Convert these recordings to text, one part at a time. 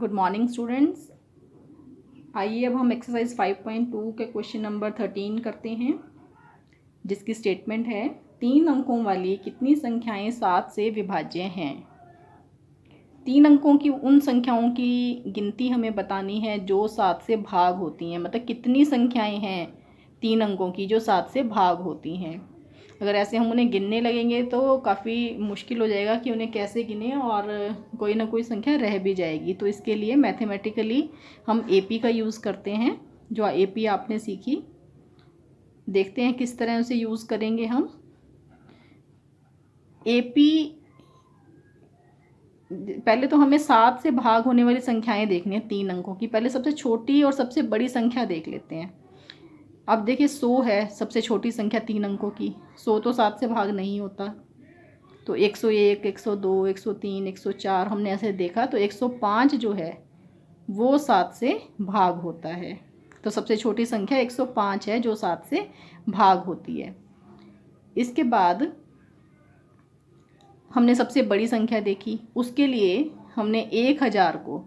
Good morning students. आइए अब हम एक्सरसाइज 5.2 के क्वेश्चन नंबर 13 करते हैं, जिसकी स्टेटमेंट है 3 अंकों वाली कितनी संख्याएं 7 से विभाज्य हैं। 3 अंकों की उन संख्याओं की गिनती हमें बतानी है जो 7 से भाग होती हैं। मतलब कितनी संख्याएं हैं 3 अंकों की जो 7 से भाग होती हैं। अगर ऐसे हम उन्हें गिनने लगेंगे तो काफ़ी मुश्किल हो जाएगा कि उन्हें कैसे गिने, और कोई ना कोई संख्या रह भी जाएगी। तो इसके लिए मैथमेटिकली हम एपी का यूज़ करते हैं। जो एपी आपने सीखी, देखते हैं किस तरह उसे यूज़ करेंगे हम। एपी पहले तो हमें 7 से भाग होने वाली संख्याएं देखनी है 3 अंकों की। पहले सबसे छोटी और सबसे बड़ी संख्या देख लेते हैं। अब देखिए 100 है सबसे छोटी संख्या 3 अंकों की। 100 तो 7 से भाग नहीं होता। तो 101, 102, 103, 104 हमने ऐसे देखा। तो 105 जो है वो 7 से भाग होता है। तो सबसे छोटी संख्या 105 है जो 7 से भाग होती है। इसके बाद हमने सबसे बड़ी संख्या देखी। उसके लिए हमने 1000 को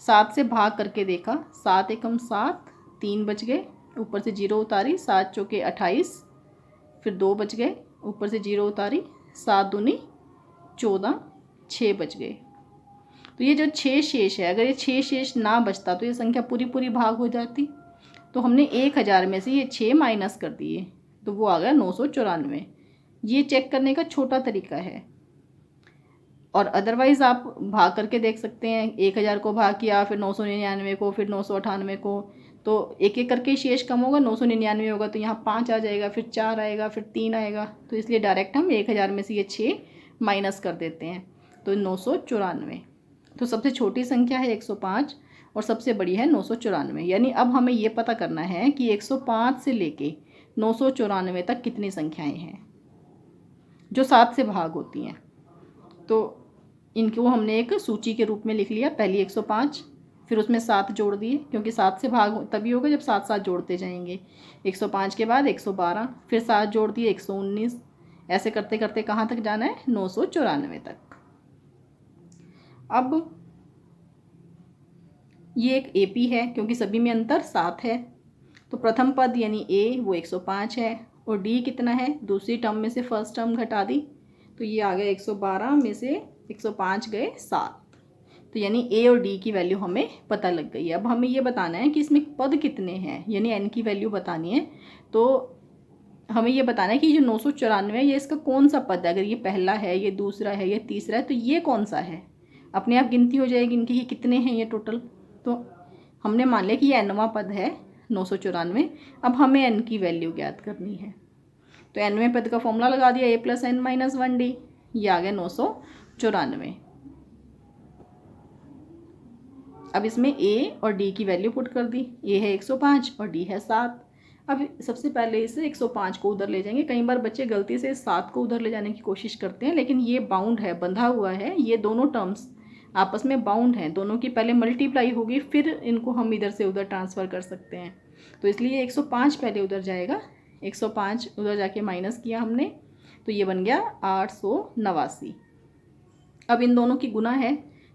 7 से भाग करके देखा। 7 एकम 7, 3 बच गए, ऊपर से 0 उतारी। 7 चौके 28, फिर 2 बच गए, ऊपर से 0 उतारी। 7 दूनी 14, 6 बच गए। तो ये जो 6 शेष है, अगर ये 6 शेष ना बचता तो ये संख्या पूरी पूरी भाग हो जाती। तो हमने 1000 में से ये 6 माइनस कर दिए, तो वो आ गया 994। ये चेक करने का छोटा तरीका है। और अदरवाइज़ आप भाग करके देख सकते हैं। 1000 को भाग किया, फिर 999 को, फिर 998 को, तो एक एक करके शेष कम होगा। 999 होगा तो यहाँ 5 आ जाएगा, फिर 4 आएगा, फिर 3 आएगा। तो इसलिए डायरेक्ट हम 1000 में से ये 6 माइनस कर देते हैं, तो 994। तो सबसे छोटी संख्या है 105 और सबसे बड़ी है 994। यानी अब हमें ये पता करना है कि 105 से लेके 994 तक कितनी संख्याएँ हैं जो 7 से भाग होती हैं। तो इनको हमने एक सूची के रूप में लिख लिया। पहली 105, फिर उसमें 7 जोड़ दिए, क्योंकि 7 से भाग तभी होगा जब 7 7 जोड़ते जाएंगे। 105 के बाद 112, फिर 7 जोड़ दिए 119। ऐसे करते करते कहाँ तक जाना है? 994 तक। अब ये एक एपी है क्योंकि सभी में अंतर 7 है। तो प्रथम पद यानी ए वो 105 है, और डी कितना है? दूसरी टर्म में से फर्स्ट टर्म घटा दी, तो ये आ गया 112 में से 105 गए 7। तो यानी ए और डी की वैल्यू हमें पता लग गई है। अब हमें ये बताना है कि इसमें पद कितने हैं, यानी एन की वैल्यू बतानी है। तो हमें ये बताना है कि जो 994 है ये इसका कौन सा पद है। अगर ये पहला है, ये दूसरा है, ये तीसरा है, तो ये कौन सा है? अपने आप गिनती हो जाएगी इनकी, ये कितने हैं ये टोटल। तो हमने मान लिया कि ये एनवां पद है 994। अब हमें एन की वैल्यू ज्ञात करनी है। तो एनवें पद का फॉर्मूला लगा दिया, ए प्लस एन माइनस 1d। ये आ गया 994। अब इसमें ए और डी की वैल्यू पुट कर दी। ए है 105 और डी है 7। अब सबसे पहले इसे 105 को उधर ले जाएंगे। कई बार बच्चे गलती से 7 को उधर ले जाने की कोशिश करते हैं, लेकिन ये बाउंड है, बंधा हुआ है। ये दोनों टर्म्स आपस में बाउंड हैं। दोनों की पहले मल्टीप्लाई होगी, फिर इनको हम इधर से उधर ट्रांसफ़र कर सकते हैं। तो इसलिए 105 पहले उधर जाएगा। 105 उधर जाके माइनस किया हमने, तो ये बन गया 889। अब इन दोनों की गुना है,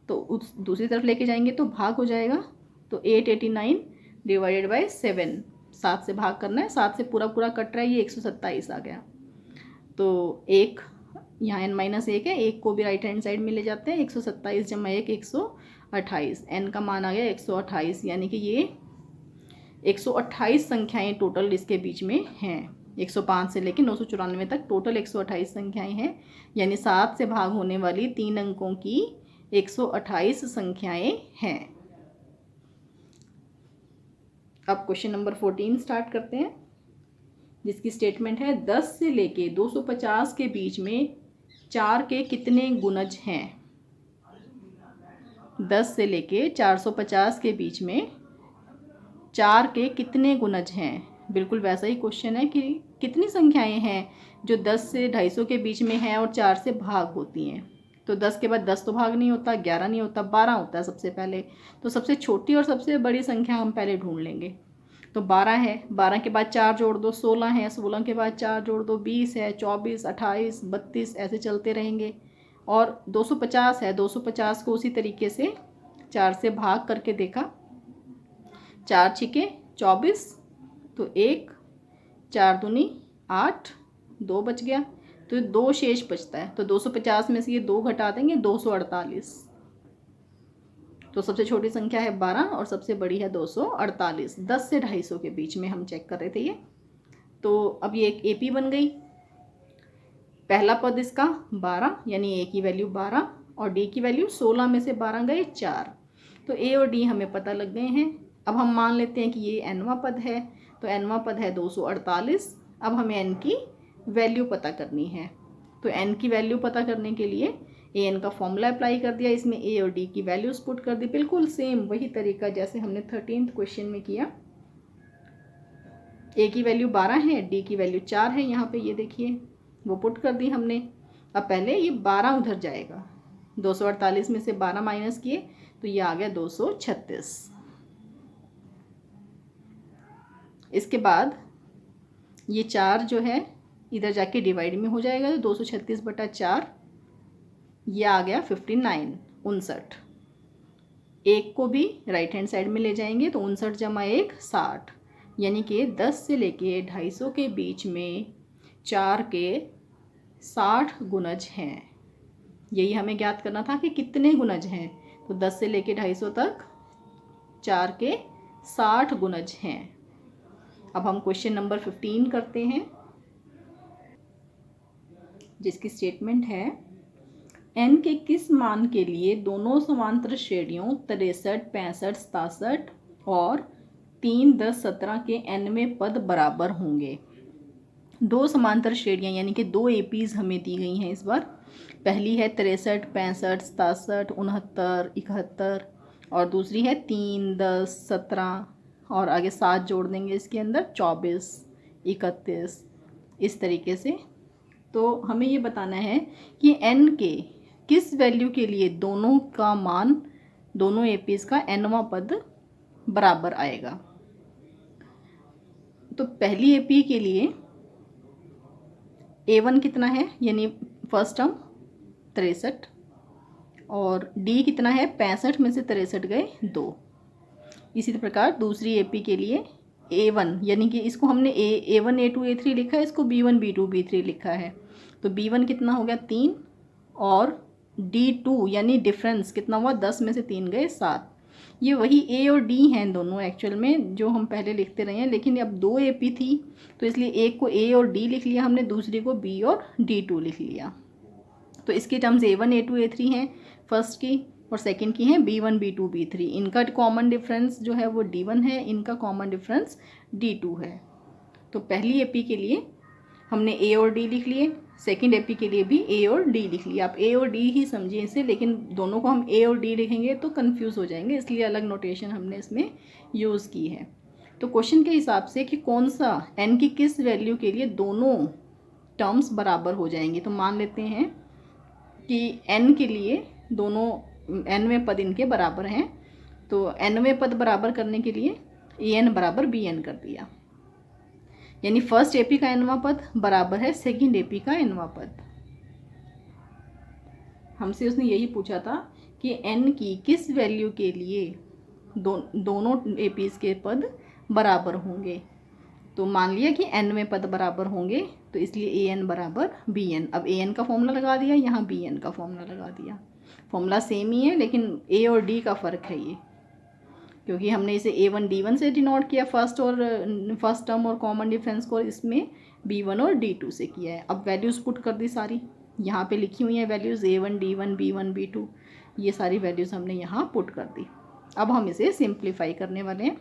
तो उस दूसरी तरफ लेके जाएंगे तो भाग हो जाएगा। तो 889 डिवाइडेड बाई 7, 7 से भाग करना है। 7 से पूरा पूरा कट रहा है, ये 127 आ गया। तो एक यहाँ n माइनस 1 है, एक को भी राइट हैंड साइड में ले जाते हैं। 127 जमा 1 128, n का मान आ गया 128। यानी कि ये 128 संख्याएं टोटल इसके बीच में हैं। 105 से लेकर 994 तक टोटल 128 संख्याएं हैं। यानी 7 से भाग होने वाली 3 अंकों की 128 संख्याएं हैं। अब क्वेश्चन नंबर 14 स्टार्ट करते हैं, जिसकी स्टेटमेंट है 10 से लेके 250 के बीच में 4 के कितने गुणज हैं। 10 से लेके 450 के बीच में 4 के कितने गुणज हैं। बिल्कुल वैसा ही क्वेश्चन है कि कितनी संख्याएं हैं जो 10 से 250 के बीच में हैं और 4 से भाग होती हैं। तो 10 के बाद 10 तो भाग नहीं होता, 11 नहीं होता, 12 होता है सबसे पहले। तो सबसे छोटी और सबसे बड़ी संख्या हम पहले ढूंढ लेंगे। तो 12 है, 12 के बाद 4 जोड़ दो 16 है, 16 के बाद 4 जोड़ दो 20 है, 24, 28, 32 ऐसे चलते रहेंगे। और 250 है, 250 को उसी तरीके से 4 से भाग करके देखा, 4 छिके 24, तो 1, 4 दूनी 8, 2 बच गया, तो 2 शेष बचता है। तो 250 में से ये 2 घटा देंगे, 248। तो सबसे छोटी संख्या है 12 और सबसे बड़ी है 248। 10 से 250 के बीच में हम चेक कर रहे थे ये। तो अब ये एक AP बन गई। पहला पद इसका 12, यानी A की वैल्यू 12 और D की वैल्यू 16 में से 12 गए 4। तो A और D हमें पता लग गए हैं। अब हम मान लेते हैं कि ये nवां पद है, तो nवां पद है 248। अब हमें n की वैल्यू पता करनी है। तो n की वैल्यू पता करने के लिए an का फॉर्मूला अप्लाई कर दिया, इसमें A और D की वैल्यूज पुट कर दी। बिल्कुल सेम वही तरीका जैसे हमने 13th क्वेश्चन में किया। A की वैल्यू 12 है, D की वैल्यू 4 है, यहाँ पे ये देखिए वो पुट कर दी हमने। अब पहले ये 12 उधर जाएगा, 248 में से 12 माइनस किए तो ये आ गया 236। इसके बाद ये 4 जो है इधर जाके डिवाइड में हो जाएगा, तो 236/4 ये आ गया 59, 59। एक को भी राइट हैंड साइड में ले जाएंगे तो 59 जमा 1 60, यानी कि 10 से लेके 250 के बीच में 4 के 60 गुणज हैं। यही हमें ज्ञात करना था कि कितने गुणज हैं। तो 10 से लेके 250 तक 4 के 60 गुणज हैं। अब हम क्वेश्चन नंबर 15 करते हैं, जिसकी स्टेटमेंट है n के किस मान के लिए दोनों समांतर श्रेणियों 63, 65, 67 और 3, 10, 17 के nवें पद बराबर होंगे। दो समांतर श्रेणियाँ यानी कि 2 APs हमें दी गई हैं इस बार। पहली है 63, 65, 67, 69, 71 और दूसरी है 3, 10, 17 और आगे 7 जोड़ देंगे इसके अंदर 24, 31 इस तरीके से। तो हमें ये बताना है कि n के किस वैल्यू के लिए दोनों का मान, दोनों APs का nवां पद बराबर आएगा। तो पहली AP के लिए A1 कितना है, यानी फर्स्ट टर्म 63 और D कितना है 65 में से 63 गए 2। इसी प्रकार दूसरी AP के लिए A1 यानी कि इसको हमने A1 A2 A3 लिखा है, इसको B1 B2 B3 लिखा है। तो B1 कितना हो गया 3 और D2 यानी डिफरेंस कितना हुआ 10 में से 3 गए 7। ये वही A और D हैं दोनों एक्चुअल में जो हम पहले लिखते रहे हैं, लेकिन अब 2 AP थी तो इसलिए एक को A और D लिख लिया हमने, दूसरी को B और D2 लिख लिया। तो इसके टर्म्स A1 A2 A3 हैं फर्स्ट की, और सेकंड की हैं B1 B2 B3। इनका कॉमन डिफरेंस जो है वो D1 है, इनका कॉमन डिफरेंस D2 है। तो पहली AP के लिए हमने A और D लिख लिए, सेकंड AP के लिए भी A और D लिख लिया। आप A और D ही समझिए इसे, लेकिन दोनों को हम A और D लिखेंगे तो कंफ्यूज हो जाएंगे, इसलिए अलग नोटेशन हमने इसमें यूज़ की है। तो क्वेश्चन के हिसाब से कि कौन सा n की किस वैल्यू के लिए दोनों टर्म्स बराबर हो जाएंगे, तो मान लेते हैं कि n के लिए दोनों nवें पद इनके बराबर हैं। तो nवें पद बराबर करने के लिए an बराबर bn कर दिया, यानी फर्स्ट AP का nवां पद बराबर है सेकंड AP का nवां पद। हमसे उसने यही पूछा था कि n की किस वैल्यू के लिए दोनों APs के पद बराबर होंगे। तो मान लिया कि nवें पद बराबर होंगे, तो इसलिए an बराबर bn। अब an का फॉर्मूला लगा दिया, यहाँ bn का फॉर्मूला लगा दिया। फॉर्मूला सेम ही है लेकिन a और d का फ़र्क है ये, क्योंकि हमने इसे A1 D1 से डिनोट किया फर्स्ट टर्म और कॉमन डिफरेंस को इसमें B1 और D2 से किया है। अब वैल्यूज़ पुट कर दी सारी, यहाँ पे लिखी हुई हैं values A1 D1 B1 B2, ये सारी वैल्यूज़ हमने यहाँ पुट कर दी। अब हम इसे सिंप्लीफाई करने वाले हैं।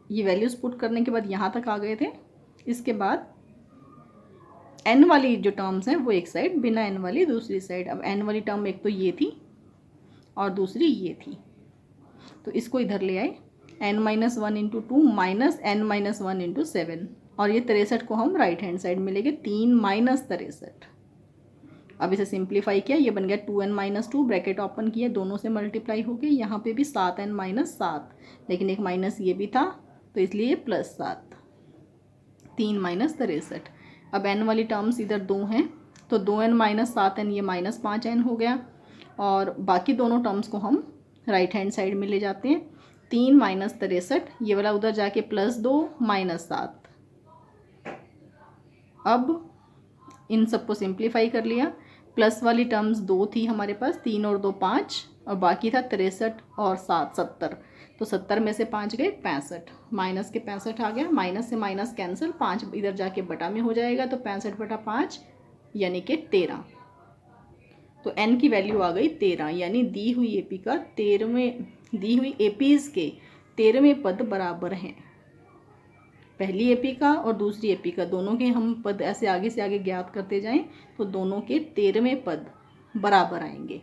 ये वैल्यूज़ पुट करने के बाद यहाँ तक आ गए थे। इसके बाद n वाली जो टर्म्स हैं वो एक साइड, बिना n वाली दूसरी साइड। अब n वाली टर्म एक तो ये थी और दूसरी ये थी, तो इसको इधर ले आए, n-1 into 2 minus n-1 into 7, और ये 63 को हम राइट हैंड साइड में लेंगे, 3 माइनस 63। अब इसे सिंप्लीफाई किया, ये बन गया 2n-2, ब्रैकेट ओपन किया, दोनों से मल्टीप्लाई हो गए। यहाँ पे भी 7n-7, लेकिन एक माइनस ये भी था तो इसलिए ये +7। 3 माइनस 63। अब n वाली टर्म्स इधर 2 हैं तो 2n माइनस 7n ये माइनस 5n हो गया, और बाकी दोनों टर्म्स को हम राइट हैंड साइड में ले जाते हैं। 3 माइनस 63, ये वाला उधर जाके +2 माइनस 7। अब इन सबको सिंप्लीफाई कर लिया। प्लस वाली टर्म्स 2 थी हमारे पास, 3 और 2 5, और बाकी था 63 और 7 70। तो 70 में से 5 गए 65, माइनस के 65 आ गया, माइनस से माइनस कैंसिल, 5 इधर जाके बटा में हो जाएगा, तो 65/5 यानी कि 13। तो n की वैल्यू आ गई 13, यानी दी हुई एपीज़ के 13वें पद बराबर हैं। पहली एपी का और दूसरी एपी का दोनों के हम पद ऐसे आगे से आगे ज्ञात करते जाएं तो दोनों के 13वें पद बराबर आएंगे।